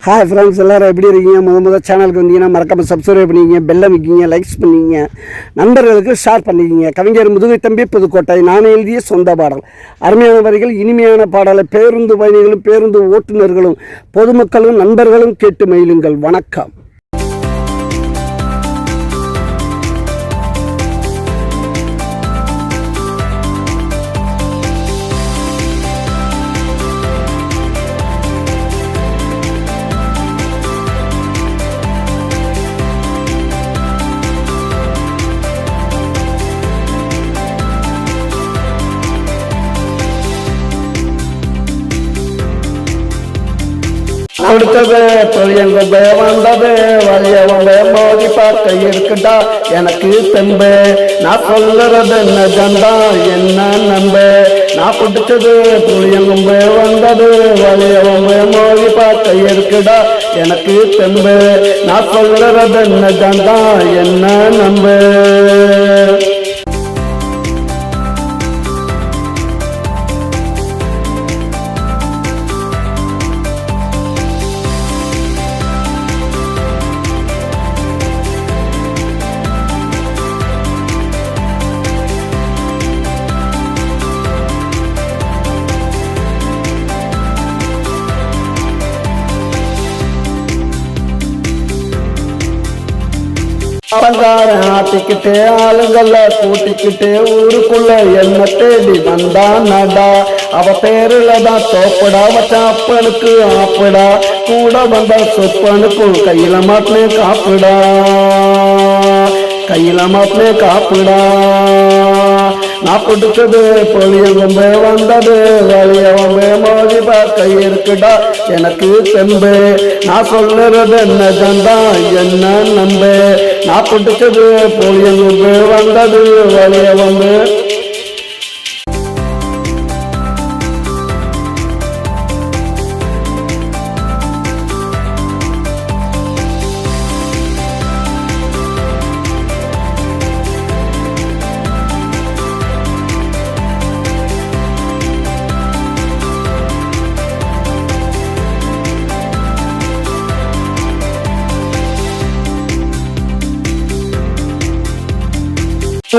Hi friends, எல்லோரும் எப்படி இருக்கீங்க? முதல் சேனலுக்கு வந்தீங்கன்னா மறக்காமல் சப்ஸ்கிரைப் பண்ணிக்கிங்க, பெல் அமைக்கிங்க, லைக்ஸ் பண்ணிக்கிங்க, நண்பர்களுக்கு ஷேர் பண்ணிக்கிங்க. கவிஞர் முதுகை தம்பி புதுக்கோட்டை. நான் எழுதிய சொந்த பாடல். அருமையான வரிகள், இனிமையான பாடலை பேருந்து பயணிகளும் பேருந்து ஓட்டுநர்களும் பொதுமக்களும் நண்பர்களும் கேட்டு மகிழுங்கள். வணக்கம். கொடுத்தது தொழில் வந்தது வழியவங்க மோதி பார்க்க இருக்குடா எனக்கு தெம்பு. நான் சொல்லுறது நிஜந்தா என்ன நம்ப. நான் பிடிச்சது புளியங்கும்பு வந்தது வழியவங்க மோதி பார்க்க இருக்குடா எனக்கு தெம்பு. நான் சொல்லுறது நிஜந்தா என்ன நம்ப. பங்காரம் ஆட்டிக்கிட்டே ஆளுங்கள கூட்டிக்கிட்டே ஊருக்குள்ள என்ன தேடி வந்தா நடா. அவ பேருல தான் தோப்படா வச்சா அப்பனுக்கு ஆப்படா. கூட வந்த சொப்பனுக்கும் கையில மாட்டினே காப்புடா, கையில மாட்டினே காப்புடா. நான் பிடிச்சது பொலியங்கும்பே வந்தது வழியவம்பே மோதி பார்க்க இருக்குடா எனக்கு தெம்பு. நான் சொல்லுறது என்னதா என்ன நம்பு. நான் பிடிச்சது பொலியங்கும்பே வந்தது வழியவம்பே.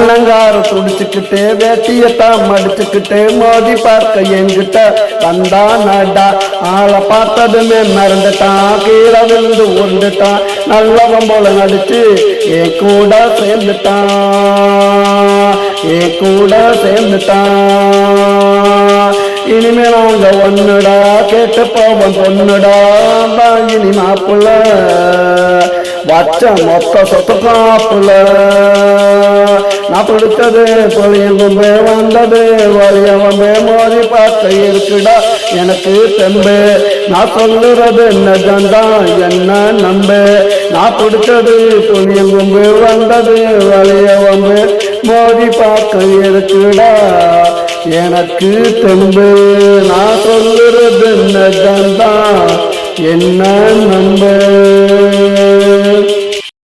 அலங்காரம் துடிச்சுக்கிட்டே வேட்டியத்தான் மடிச்சுக்கிட்டே மோதி பார்க்க என்கிட்ட வந்தா நடா. ஆளை பார்த்ததுமே மறந்துட்டான், கீழே விழுந்து உருண்டுட்டான். நல்லவன் போல நடிச்சு என் கூட சேர்ந்துட்டான், என் கூட சேர்ந்துட்டான். இனிமே நாங்க ஒன்னுடா கேட்டு போவோம் பொண்ணுடா. இனி மாப்புல வச்ச மொத்த சொத்து காப்புல. நான் பிடிச்சது பொலியங்கும்பே வந்தது வழியவம்பே மோதி பார்க்க இருக்குடா எனக்கு தெம்பு. நான் சொல்லுறது நிஜந்தா என்ன நம்பு. நான் பிடிச்சது பொலியங்கும்பே வந்தது வழியவம்பே மோதி பார்க்க இருக்குடா எனக்கு தெம்பு. நான் சொல்லுறது நிஜந்தா என்ன நம்பு.